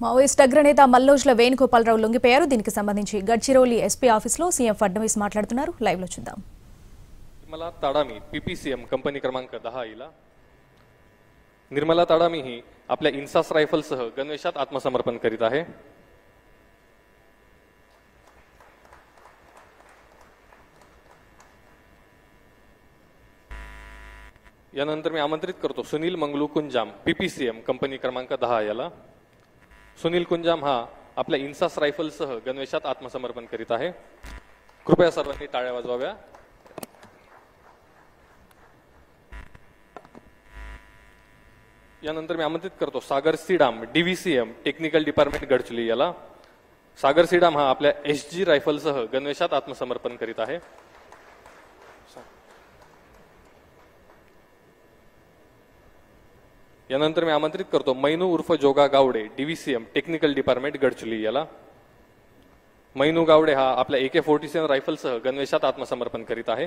Maoist అగ్రనేత మల్లోజ్ల వేణుగోపాలరావు లొంగిపోయారు. దీనికి సంబంధించి గడ్చిరోలి ఎస్పీ ఆఫీసులో సీఎం ఫడ్నవీస్ మాట్లాడుతున్నారు. లైవ్ లో చూద్దాం. निर्मला ताडामी पीपीसीएम कंपनी क्रमांक 10 हिला निर्मला ताडामी ही आपल्या इन्सास रायफलसह गणवेशात आत्मसमर्पण करीत आहे. यानंतर मी आमंत्रित करतो सुनील मंगलू कुंजाम पीपीसीएम कंपनी क्रमांक 10 याला. सुनील कुंजाम हा आपल्या इन्सास रायफलसह गणवेशात आत्मसमर्पण करीत आहे. कृपया सर्वांनी टाळ्या वाजवाव्या. यानंतर मी आमंत्रित करतो सागर सीडाम डीव्हीसीएम टेक्निकल डिपार्टमेंट गडचिरोली याला. सागर सीडाम हा आपल्या एसजी रायफलसह गणवेशात आत्मसमर्पण करीत आहे. यानंतर मी आमंत्रित करतो मैनू उर्फ जोगा गावडे डीव्हीसीएम टेक्निकल डिपार्टमेंट गडचिरोली याला. मैनू गावडे हा आपल्या AK-47 रायफलसह गणवेशात आत्मसमर्पण करीत आहे.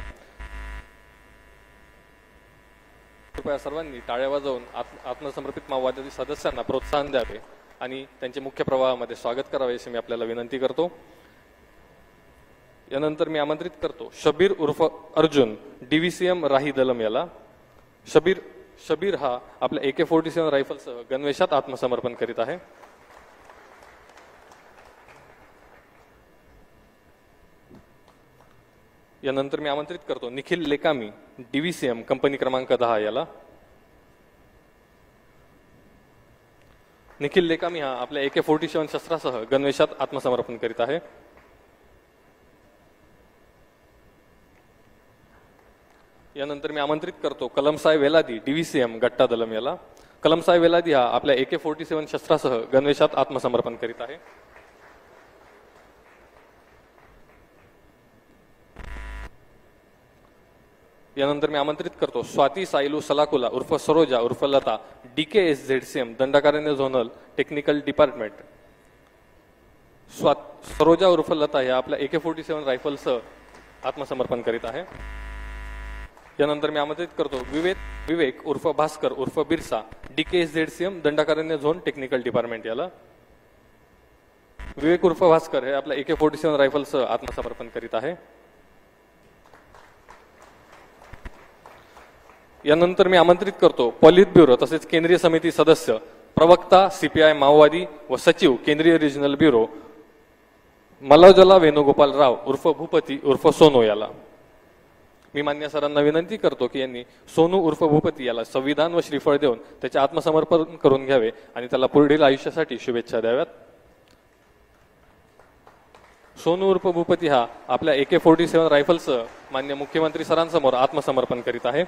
कृपया सर्वांनी टाळ्या वाजवून आत्मसमर्पित माओवादी सदस्यांना प्रोत्साहन द्यावे आणि त्यांचे मुख्य प्रवाहामध्ये स्वागत करावे अशी मी आपल्याला विनंती करतो. यानंतर मी आमंत्रित करतो शबीर उर्फ अर्जुन डीव्हीसीएम राही दलम याला. शबीर हा आपल्या AK-47 रायफलसह गणवेशात आत्मसमर्पण करीत आहे. यानंतर मी आमंत्रित करतो निखिल लेकामी डीव्हीसीएम कंपनी क्रमांक 10 याला. निखिल लेकामी हा आपल्या AK-47 शस्त्रासह गणवेशात आत्मसमर्पण करीत आहे. यानंतर मी आमंत्रित करतो कलमसाय वेलादी डीव्हीसीएम गट्टा दलम याला. कलमसाय वेलादी हा आपल्या AK-47 शस्त्रासह गणवेशात आत्मसमर्पण करीत आहे. यानंतर मी आमंत्रित करतो स्वाती सायलू सलाकुला उर्फ सरोजा उर्फ Lata DKSZCM Dandakaranya zonal technical department. Saroja उर्फ लता या आपल्या AK-47 रायफलसह आत्मसमर्पण करीत आहे. यानंतर मी आमंत्रित करतो विवेक उर्फ भास्कर उर्फ Birsa DKSZCM Dandakaranya zone technical department याला. विवेक उर्फ भास्कर हे आपल्या AK-47 रायफलसह आत्मसमर्पण करीत आहे. यानंतर मी आमंत्रित करतो पॉलिट ब्युरो तसेच केंद्रीय समिती सदस्य प्रवक्ता CPI माओवादी व सचिव केंद्रीय रिजनल ब्युरो मल्लोज्ला वेणुगोपालराव उर्फ भूपती उर्फ सोनू याला. मी मान्य सरांना विनंती करतो की यांनी सोनू उर्फ भूपती याला संविधान व श्रीफळ देऊन त्याचे आत्मसमर्पण करून घ्यावे आणि त्याला पुढील आयुष्यासाठी शुभेच्छा द्याव्यात. सोनू उर्फ भूपती हा आपल्या AK-47 रायफलसह मान्य मुख्यमंत्री सरांसमोर आत्मसमर्पण करीत आहे.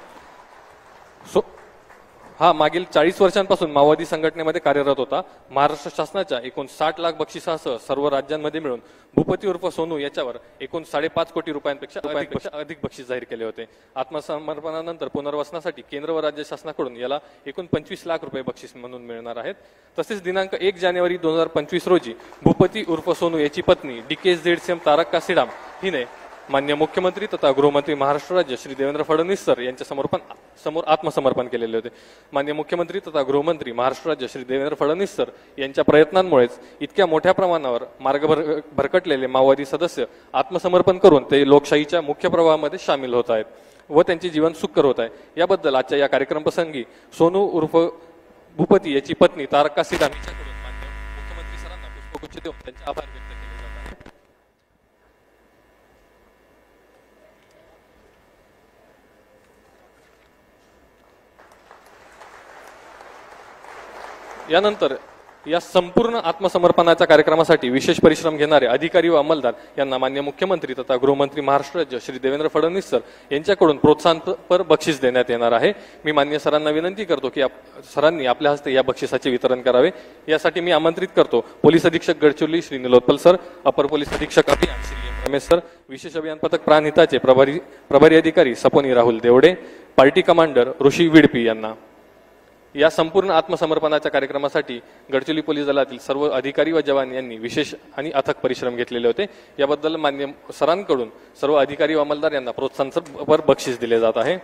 हा मागील 40 वर्षांपासून माओवादी संघटनेमध्ये कार्यरत होता. महाराष्ट्र शासनाच्या एकूण 60 लाख बक्षिसासह सर्व राज्यांमध्ये मिळून भूपती उर्फ सोनू याच्यावर एकूण 5.5 कोटी रुपयांपेक्षा अधिक बक्षीस जाहीर केले होते. आत्मसमर्पणानंतर पुनर्वसनासाठी केंद्र व राज्य शासनाकडून याला एकूण 25 लाख रुपये बक्षीस म्हणून मिळणार आहेत. तसेच दिनांक 1 जानेवारी 2025 रोजी भूपती उर्फ सोनू याची पत्नी DKSZCM तारक्का सीडाम हिने मान्य मुख्यमंत्री तथा गृहमंत्री महाराष्ट्र राज्य श्री देवेंद्र फडणवीस सर यांच्या समोर आत्मसमर्पण केलेले होते. मान्य मुख्यमंत्री तथा गृहमंत्री महाराष्ट्र राज्य श्री देवेंद्र फडणवीस सर यांच्या प्रयत्नांमुळेच इतक्या मोठ्या प्रमाणावर मार्ग भरकटलेले माओवादी सदस्य आत्मसमर्पण करून ते लोकशाहीच्या मुख्य प्रवाहामध्ये सामील होत आहेत व त्यांचे जीवन सुखकर होत आहे. याबद्दल आजच्या या कार्यक्रम प्रसंगी सोनू उर्फ भूपती याची पत्नी तारक्का सीडाम यांच्याकडून मान्य मुख्यमंत्री सरांना पुष्पगुच्छ देऊन त्यांचे आभार व्यक्त केले जात आहेत. यानंतर या संपूर्ण आत्मसमर्पणाच्या कार्यक्रमासाठी विशेष परिश्रम घेणारे अधिकारी व अंमलदार यांना मान्य मुख्यमंत्री तथा गृहमंत्री महाराष्ट्र राज्य श्री देवेंद्र फडणवीस सर यांच्याकडून प्रोत्साहनपर बक्षीस देण्यात येणार आहे. मी मान्य सरांना विनंती करतो की सरांनी आपल्या हस्ते या बक्षिसाचे वितरण करावे. यासाठी मी आमंत्रित करतो पोलीस अधीक्षक गडचिरोली श्री निलोत्पल सर, अपर पोलीस अधीक्षक अभियान श्री M. रमेश सर, विशेष अभियान पथक प्राणहिताचे प्रभारी अधिकारी सपोनी राहुल देवडे, पार्टी कमांडर ऋषी विडपी यांना. या संपूर्ण आत्मसमर्पणाच्या कार्यक्रमासाठी गडचिरोली पोलीस दलातील सर्व अधिकारी व जवान यांनी विशेष आणि अथक परिश्रम घेतलेले होते. याबद्दल मान्य सरांकडून सर्व अधिकारी व अंमलदार यांना प्रोत्साहनपर बक्षीस दिले जात आहे.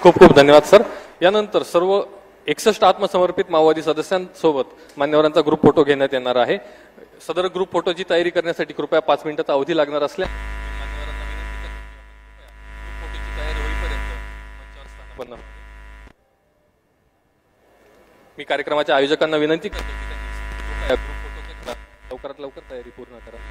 खूप खूप धन्यवाद सर. यानंतर सर्व 61 आत्मसमर्पित माओवादी सदस्यांसोबत मान्यवरांचा ग्रुप फोटो घेण्यात येणार आहे. सदर ग्रुप फोटोची तयारी करण्यासाठी कृपया 5 मिनिटाचा अवधी लागणार असल्या मान्यवरांना विनंती करतो की ग्रुप फोटोची तयारी होईपर्यंत मंचावर स्थानापन्न व्हावे. मी कार्यक्रमाच्या आयोजकांना विनंती करतो की त्यांनी ग्रुप फोटोच्या लवकरात लवकर तयारी पूर्ण करावी.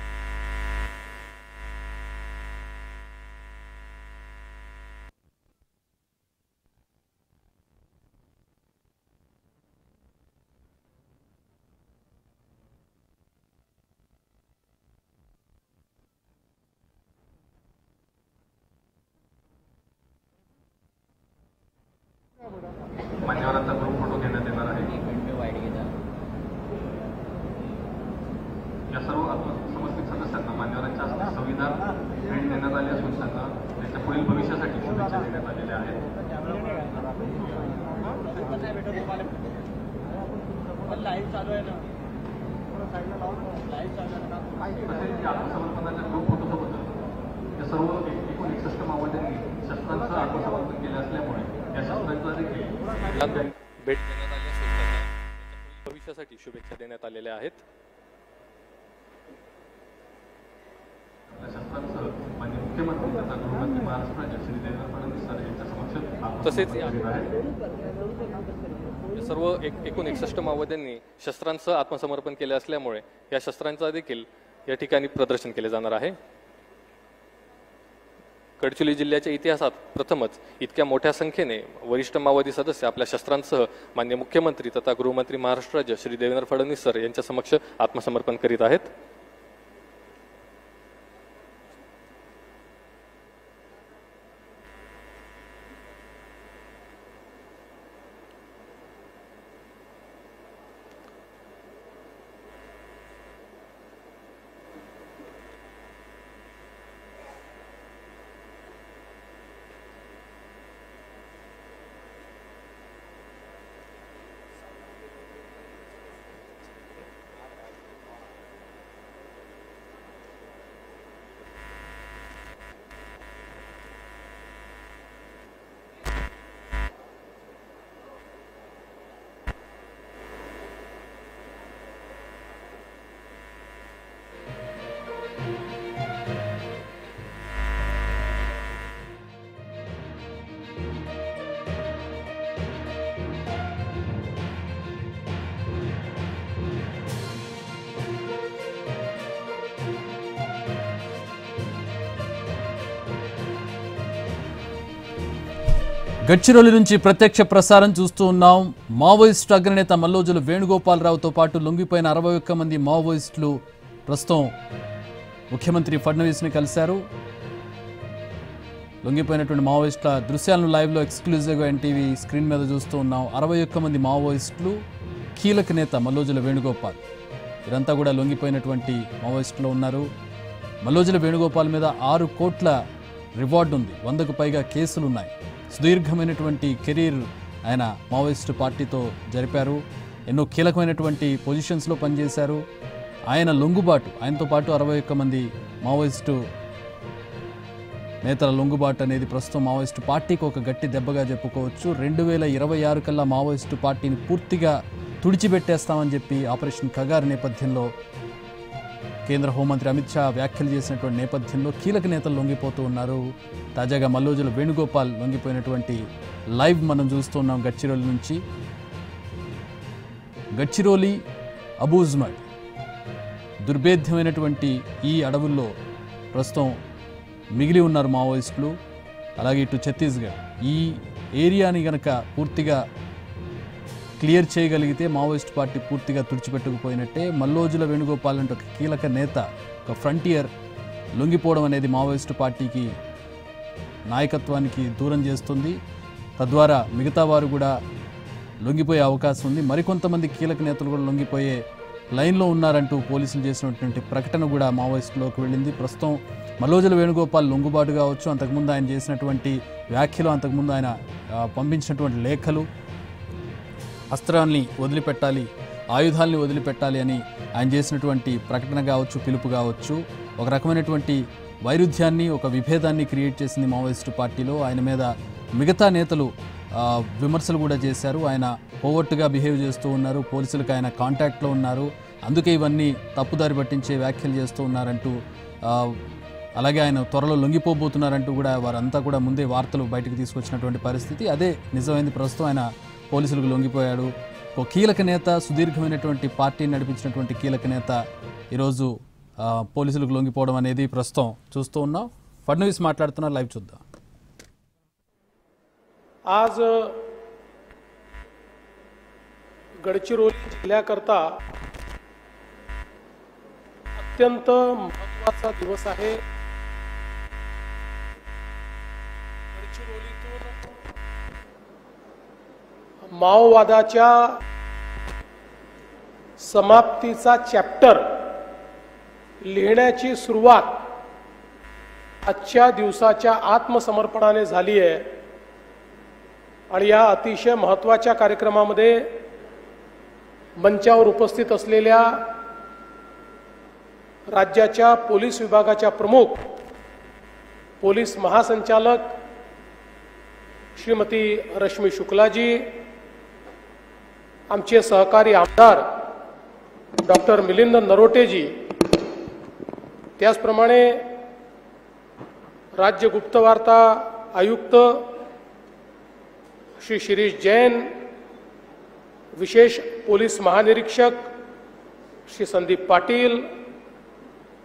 मान्यवरांचा ग्रुप फोटो घेण्यात येणार आहे. या सर्व समर्पित सदस्यांना मान्यवरांच्या हस्ते संविधान भेट देण्यात आली असून त्यांना त्यांच्या पुढील भविष्यासाठी शुभेच्छा देण्यात आलेल्या आहेत. तसेच या आत्मसमर्पणाच्या ग्रुप फोटोसोबतच या सर्व 61 माओवाद्यांनी शस्त्रांचं आत्मसमर्पण केले असल्यामुळे या शस्त्रांचा देखील भेट देण्यात आली असून त्यांना भविष्यासाठी शुभेच्छा देण्यात आलेल्या आहेत. शस्त्रांसह माननीय मुख्यमंत्री तथा गृहमंत्री महाराष्ट्राचे श्री देवेंद्र फडणवीस सर यांच्या समक्ष तसेच सर्व 61 माओवाद्यांनी शस्त्रांसह आत्मसमर्पण केले असल्यामुळे या शस्त्रांचा देखील या ठिकाणी प्रदर्शन केले जाणार आहे. गडचिरोली जिल्ह्याच्या इतिहासात प्रथमच इतक्या मोठ्या संख्येने वरिष्ठ माओवादी सदस्य आपल्या शस्त्रांसह माननीय मुख्यमंत्री तथा गृहमंत्री महाराष्ट्र राज्य श्री देवेंद्र फडणवीस सर यांच्या समक्ष आत्मसमर्पण करीत आहेत. గడ్చిరోలి నుంచి ప్రత్యక్ష ప్రసారం చూస్తూ ఉన్నాం. మావోయిస్టు అగ్రనేత మల్లోజుల వేణుగోపాలరావుతో పాటు లొంగిపోయిన 61 మంది మావోయిస్టులు ప్రస్తుతం ముఖ్యమంత్రి ఫడ్నవీస్ని కలిశారు. లొంగిపోయినటువంటి మావోయిస్టుల దృశ్యాలను లైవ్లో ఎక్స్క్లూజివ్గా ఎన్టీవీ స్క్రీన్ మీద చూస్తూ ఉన్నాం. 61 మంది మావోయిస్టులు, కీలక నేత మల్లోజుల వేణుగోపాల్, వీరంతా కూడా లొంగిపోయినటువంటి మావోయిస్టులు ఉన్నారు. మల్లోజుల వేణుగోపాల్ మీద 6 కోట్ల రివార్డు ఉంది, 100కు పైగా కేసులున్నాయి. సుదీర్ఘమైనటువంటి కెరీర్ ఆయన మావోయిస్టు పార్టీతో జరిపారు. ఎన్నో కీలకమైనటువంటి పొజిషన్స్లో పనిచేశారు. ఆయన లొంగుబాటు, ఆయనతో పాటు 61 మంది మావోయిస్టు నేతల లొంగుబాటు అనేది ప్రస్తుతం మావోయిస్టు పార్టీకి ఒక గట్టి దెబ్బగా చెప్పుకోవచ్చు. 2026 కల్లా మావోయిస్టు పార్టీని పూర్తిగా తుడిచిపెట్టేస్తామని చెప్పి ఆపరేషన్ కగార్ నేపథ్యంలో కేంద్ర హోంమంత్రి అమిత్ షా వ్యాఖ్యలు చేసినటువంటి నేపథ్యంలో కీలక నేతలు లొంగిపోతూ ఉన్నారు. తాజాగా మల్లోజుల వేణుగోపాల్ లొంగిపోయినటువంటి లైవ్ మనం చూస్తున్నాం గడ్చిరోలి నుంచి. గడ్చిరోలి, అబూజ్మడ్, దుర్భేద్యమైనటువంటి ఈ అడవుల్లో ప్రస్తుతం మిగిలి ఉన్నారు మావోయిస్టులు. అలాగే ఇటు ఛత్తీస్గఢ్, ఈ ఏరియాని కనుక పూర్తిగా క్లియర్ చేయగలిగితే మావోయిస్ట్ పార్టీ పూర్తిగా తుడిచిపెట్టుకుపోయినట్టే. మల్లోజుల వేణుగోపాల్ అంటే ఒక కీలక నేత, ఒక ఫ్రంటియర్ లొంగిపోవడం అనేది మావోయిస్టు పార్టీకి నాయకత్వానికి దూరం చేస్తుంది. తద్వారా మిగతా వారు కూడా లొంగిపోయే అవకాశం ఉంది. మరికొంతమంది కీలక నేతలు కూడా లొంగిపోయే లైన్లో ఉన్నారంటూ పోలీసులు చేసినటువంటి ప్రకటన కూడా మావోయిస్టులోకి వెళ్ళింది. ప్రస్తుతం మల్లోజుల వేణుగోపాల్ లొంగుబాటు కావచ్చు, అంతకుముందు ఆయన చేసినటువంటి వ్యాఖ్యలు, అంతకుముందు ఆయన పంపించినటువంటి లేఖలు, అస్త్రాల్ని వదిలిపెట్టాలి, ఆయుధాల్ని వదిలిపెట్టాలి అని ఆయన చేసినటువంటి ప్రకటన కావచ్చు, పిలుపు కావచ్చు, ఒక రకమైనటువంటి వైరుధ్యాన్ని, ఒక విభేదాన్ని క్రియేట్ చేసింది మావోయిస్టు పార్టీలో. ఆయన మీద మిగతా నేతలు విమర్శలు కూడా చేశారు. ఆయన పోవట్టుగా బిహేవ్ చేస్తూ ఉన్నారు, పోలీసులకు ఆయన కాంటాక్ట్లో ఉన్నారు, అందుకే ఇవన్నీ తప్పుదారి పట్టించే వ్యాఖ్యలు చేస్తూ ఉన్నారంటూ, అలాగే ఆయన త్వరలో లొంగిపోబోతున్నారంటూ కూడా వారంతా కూడా ముందే వార్తలు బయటకు తీసుకొచ్చినటువంటి పరిస్థితి. అదే నిజమైంది. ప్రస్తుతం ఆయన పోలీసులకు లొంగిపోయాడు. ఒక కీలక నేత, సుదీర్ఘమైనటువంటి పార్టీని నడిపించినటువంటి కీలక నేత ఈరోజు పోలీసులకు లొంగిపోవడం అనేది ప్రస్తుతం చూస్తూ ఉన్నాం. ఫడ్నవీస్ మాట్లాడుతున్నారు, లైవ్ చూద్దాం. आज गडचिरोली जिल्ह्याकरता अत्यंत महत्त्वाचा दिवस आहे. गडचिरोलीतून माओवादाच्या समाप्तीचा चॅप्टर लिहिण्याची सुरुवात आजच्या दिवसाच्या आत्मसमर्पणाने झाली आहे. आणि या अतिशय महत्त्वाच्या कार्यक्रमामध्ये मंचावर उपस्थित असलेल्या राज्याच्या पोलीस विभागाच्या प्रमुख, पोलीस महासंचालक श्रीमती रश्मी शुक्लाजी, आमचे सहकारी आमदार डॉक्टर मिलिंद नरोटेजी, त्याचप्रमाणे राज्य गुप्तवार्ता आयुक्त श्री शिरीष जैन, विशेष पोलीस महानिरीक्षक श्री संदीप पाटील,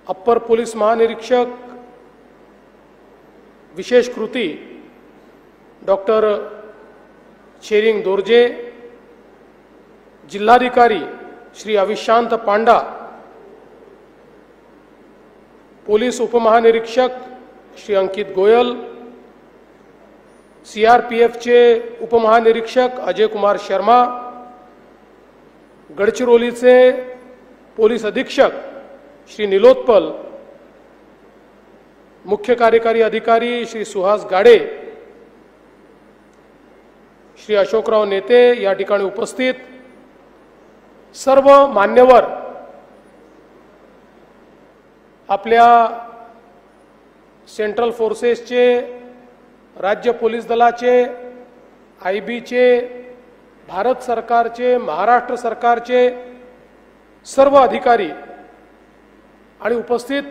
अप्पर पोलीस महानिरीक्षक विशेष कृती डॉक्टर शेरिंग दोर्जे, जिल्हाधिकारी श्री अविशांत पांडा, पोलीस उपमहानिरीक्षक श्री अंकित गोयल, सीआरपीएफचे उपमहानिरीक्षक अजय कुमार शर्मा, गडचिरोलीचे पोलीस अधीक्षक श्री निलोत्पल, मुख्य कार्यकारी अधिकारी श्री सुहास गाडे, श्री अशोकराव नेते, या ठिकाणी उपस्थित सर्व मान्यवर, आपल्या सेंट्रल फोर्सेसचे, राज्य पोलीस दलाचे, आयबीचे, भारत सरकारचे, महाराष्ट्र सरकारचे सर्व अधिकारी आणि उपस्थित